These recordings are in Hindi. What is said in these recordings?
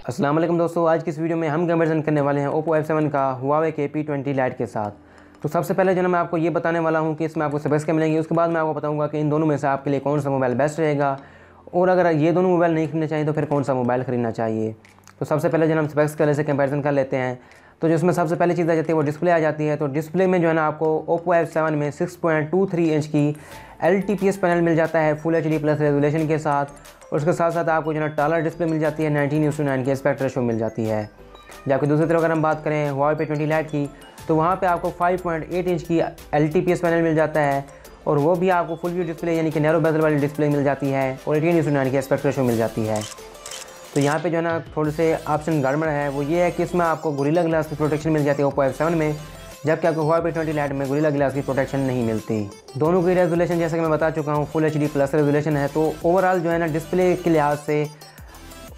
अस्सलाम वालेकुम दोस्तों, आज की इस वीडियो में हम कंपैरिजन करने वाले हैं Oppo F7 का Huawei के P20 Lite के साथ। तो सबसे पहले जो मैं आपको ये बताने वाला हूँ कि इसमें आपको स्पेक्स क्या मिलेंगे। उसके बाद मैं आपको बताऊँगा कि इन दोनों में से आपके लिए कौन सा मोबाइल बेस्ट रहेगा, और अगर ये दोनों मोबाइल नहीं खरीदना चाहिए तो फिर कौन सा मोबाइल ख़रीदना चाहिए। तो सबसे पहले हम स्पेक्स के से कंपेरिजन कर लेते हैं। तो जिसमें सबसे पहली चीज़ आ जाती है वो डिस्प्ले आ जाती है। तो डिस्प्ले में आपको Oppo F7 में 6.23 इंच की LTPS पैनल मिल जाता है फुल HD प्लस रेजोल्यूशन के साथ। और उसके साथ साथ आपको टालर डिस्प्ले मिल जाती है, 19:9 की एस्पेक्ट रेशो मिल जाती है। जबकि दूसरी तरफ अगर हम बात करें Huawei P20 Lite की, तो वहाँ पे आपको 5.8 इंच की LTPS पैनल मिल जाता है, और वो भी आपको फुल व्यू डिस्प्ले यानी कि नैरो बेजल वाली डिस्प्ले मिल जाती है, और 18:9 की एस्पेक्ट रेशो मिल जाती है। तो यहाँ पे थोड़े से ऑप्शन गड़बड़ है, वो ये है कि इसमें आपको गोरिल्ला ग्लास की प्रोटेक्शन मिल जाती है Oppo F7 में, जबकि आपको Huawei P20 Lite में गोरिल्ला ग्लास की प्रोटेक्शन नहीं मिलती। दोनों की रेजोल्यूशन जैसे कि मैं बता चुका हूँ फुल HD प्लस रेजोल्यूशन है। तो ओवरऑल डिस्प्ले के लिहाज से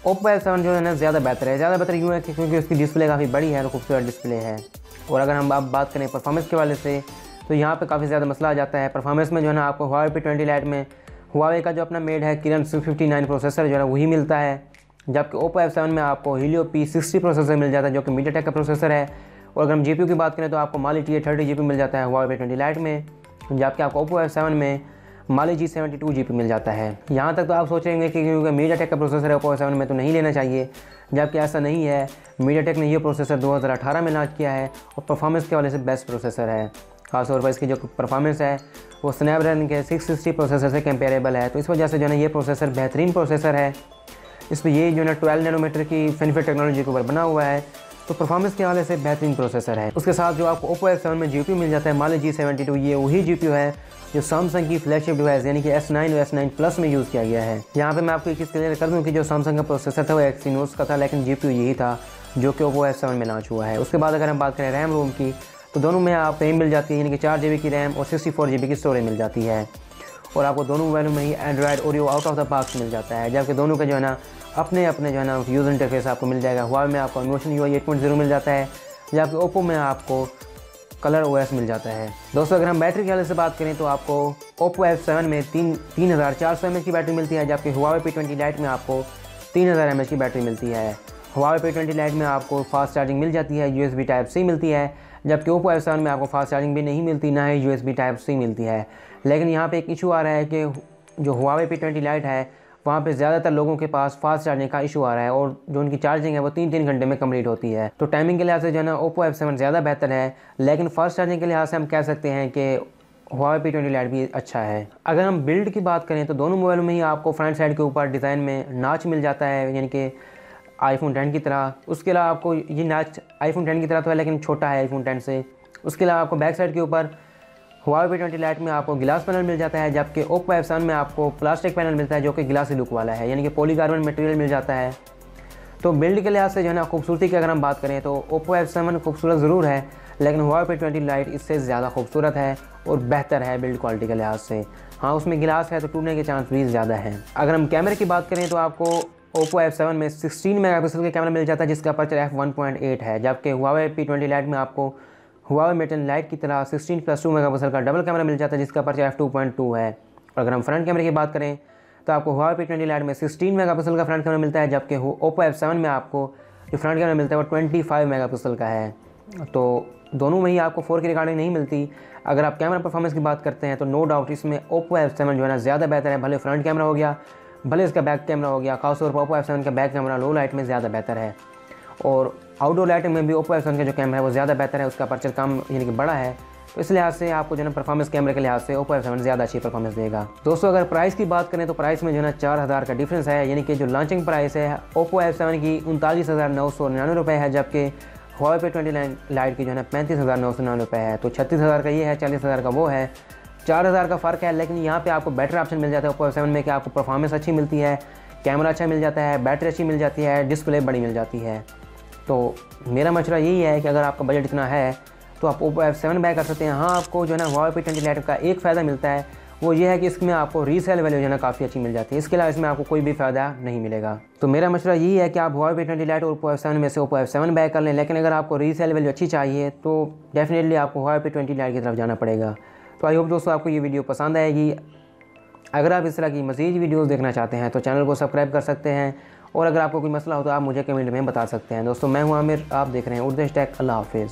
Oppo F7 ज़्यादा बेहतर है। ज़्यादा बेहतर यूँ है क्योंकि उसकी डिस्प्ले काफ़ी बड़ी है और खूबसूरत डिस्प्ले है। और अगर हम अब बात करें परफॉर्मेंस के वाले से, तो यहाँ पे काफ़ी ज़्यादा मसला आ जाता है। परफॉर्मेंस में आपको Huawei P20 Lite में Huawei का जो अपना मेड है Kirin 659 प्रोसेसर वही मिलता है, जबकि Oppo F7 में आपको Helio P60 प्रोसेसर मिल जाता है जो कि MediaTek का प्रोसेसर है। और अगर हम GPU की बात करें तो आपको Mali T30 GPU मिल जाता है Huawei P20 Lite में, जबकि आपको Oppo F7 में Mali G72 GPU मिल जाता है। यहाँ तक तो आप सोचेंगे कि क्योंकि MediaTek का प्रोसेसर है Oppo F7 में तो नहीं लेना चाहिए, जबकि ऐसा नहीं है। MediaTek ने ये प्रोसेसर 2018 में लॉन्च किया है और परफॉर्मेंस के वाले से बेस्ट प्रोसेसर है। खासतौर पर इसकी जो परफॉर्मेंस है वो स्नैपड्रैगन के 660 प्रोसेसर से कंपेरेबल है। तो इस वजह से ये प्रोसेसर बेहतरीन प्रोसेसर है। इस पर ये 12 नैनोमीटर की FinFET टेक्नोलॉजी के ऊपर बना हुआ है, तो परफॉर्मेंस के हवाले से बेहतरीन प्रोसेसर है। उसके साथ जो आपको Oppo F7 में GPU मिल जाता है Mali G72, ये वही GPU है जो सैमसंग की फ्लैगशिप डिवाइस यानी कि S9 और S9 प्लस में यूज़ किया गया है। यहाँ पे मैं आपको एक चीज़ क्लियर कर दूँ कि जो सैमसंग का प्रोसेसर था वो Exynos का था, लेकिन GPU यही था जो कि Oppo F7 में लॉन्च हुआ है। उसके बाद अगर हम बात करें रैम रोम की, तो दोनों में आप रैम मिल जाती है यानी कि 4 GB की रैम और 64 GB की स्टोरेज मिल जाती है। और आपको दोनों मोबाइलों में ही Android Oreo out of the box मिल जाता है, जबकि दोनों का अपने यूज़र इंटरफेस आपको मिल जाएगा। Huawei में आपको Emotion UI 8.0 मिल जाता है, जबकि Oppo में आपको कलर OS मिल जाता है। दोस्तों अगर हम बैटरी के हवाले से बात करें तो आपको Oppo F7 में 3400 mAh की बैटरी मिलती है, जबकि Huawei P20 Lite में आपको 3000 mAh की बैटरी मिलती है। Huawei P20 Lite में आपको फास्ट चार्जिंग मिल जाती है, USB Type-C मिलती है, जबकि Oppo F7 में आपको फास्ट चार्जिंग भी नहीं मिलती, ना ही USB Type-C मिलती है। लेकिन यहाँ पे एक इशू आ रहा है कि जो Huawei P20 Lite है वहाँ पे ज़्यादातर लोगों के पास फास्ट चार्जिंग का इशू आ रहा है, और जो उनकी चार्जिंग है वो 3-3 घंटे में कंप्लीट होती है। तो टाइमिंग के लिहाज से Oppo F7 ज़्यादा बेहतर है, लेकिन फास्ट चार्जिंग के लिहाज से हम कह सकते हैं कि Huawei P20 Lite भी अच्छा है। अगर हम बिल्ड की बात करें तो दोनों मोबाइलों में ही आपको फ्रंट साइड के ऊपर डिज़ाइन में नाच मिल जाता है, यानी कि iPhone 10 की तरह। उसके अलावा आपको ये नाच iPhone 10 की तरह तो है लेकिन छोटा है iPhone 10 से। उसके अलावा आपको बैक साइड के ऊपर Huawei P20 Lite में आपको गिलास पैनल मिल जाता है, जबकि Oppo F7 में आपको प्लास्टिक पैनल मिलता है जो कि गिलासी लुक वाला है, यानी कि पॉलीकार्बन मटेरियल मिल जाता है। तो बिल्ड के लिहाज से खूबसूरती की अगर हम बात करें तो Oppo F7 खूबसूरत ज़रूर है, लेकिन Huawei P20 Lite इससे ज़्यादा खूबसूरत है और बेहतर है बिल्ड क्वालिटी के लिहाज से। हाँ, उसमें गिलास है तो टूटने के चांस भी ज़्यादा हैं। अगर हम कैमरे की बात करें तो आपको Oppo F7 में 16 मेगापिक्सल का कैमरा मिल जाता है जिसका अपर्चर f1.8 है, जबकि Huawei P20 Lite में आपको Huawei Mate Lite की तरह 16+2 मेगापिक्सल का डबल कैमरा मिल जाता है जिसका अपर्चर f2.2 है। और अगर हम फ्रंट कैमरे की बात करें तो आपको Huawei P20 Lite में 16 मेगापिक्सल का फ्रंट कैमरा मिलता है, जबकि Oppo F7 में आपको जो फ्रंट कैमरा मिलता है वो 25 मेगापिक्सल का है। तो दोनों में ही आपको 4K रिकॉर्डिंग नहीं मिलती। अगर आप कैमरा परफॉर्मेंस की बात करते हैं तो नो डाउट इसमें Oppo F7 ज़्यादा बेहतर है, भले फ्रंट कैमरा हो गया भले इसका बैक कैमरा हो गया। खासतौर पर Oppo F7 का बैक कैमरा लो लाइट में ज़्यादा बेहतर है, और आउटडोर लाइटिंग में भी Oppo F7 का जो कैमरा है वो ज़्यादा बेहतर है, उसका अपर्चर कम यानी कि बड़ा है। तो इस लिहाज से आपको परफॉर्मेंस कैमरे के लिहाज से Oppo F7 ज़्यादा अच्छी परफॉर्मेंस देगा। दोस्तों अगर प्राइस की बात करें तो प्राइस में 4000 का डिफरेंस है, यानी कि जो लॉन्चिंग प्राइस है Oppo F7 की 39,999 रुपये है, जबकि Huawei P20 Lite की 35,999 रुपये है। तो 36,000 का ये है, 40,000 का वो है, 4000 का फ़र्क है। लेकिन यहाँ पे आपको बेटर ऑप्शन मिल जाता है Oppo F7 में कि आपको परफॉर्मेंस अच्छी मिलती है, कैमरा अच्छा मिल जाता है, बैटरी अच्छी मिल जाती है, डिस्प्ले बड़ी मिल जाती है। तो मेरा मशवरा यही है कि अगर आपका बजट इतना है तो आप Oppo F7 बाय कर सकते हैं। हाँ, आपको Huawei P20 Lite का एक फ़ायदा मिलता है, वो ये है कि इसमें आपको रीसेल वैल्यू काफ़ी अच्छी मिल जाती है। इसके अलावा इसमें आपको कोई भी फ़ायदा नहीं मिलेगा। तो मेरा मशवरा यही है कि आप Huawei P20 Lite और Oppo F7 में से Oppo F7 बाय कर लें, लेकिन अगर आपको रीसेल वैल्यू अच्छी चाहिए तो डेफिनेटली आपको Huawei P20 Lite की तरफ जाना पड़ेगा। तो आई होप दोस्तों आपको ये वीडियो पसंद आएगी। अगर आप इस तरह की मज़ीद वीडियोज़ देखना चाहते हैं तो चैनल को सब्सक्राइब कर सकते हैं और अगर आपको कोई मसला हो तो आप मुझे कमेंट में बता सकते हैं। दोस्तों मैं हूं आमिर, आप देख रहे हैं उर्दू टेक। अल्लाह हाफिज़।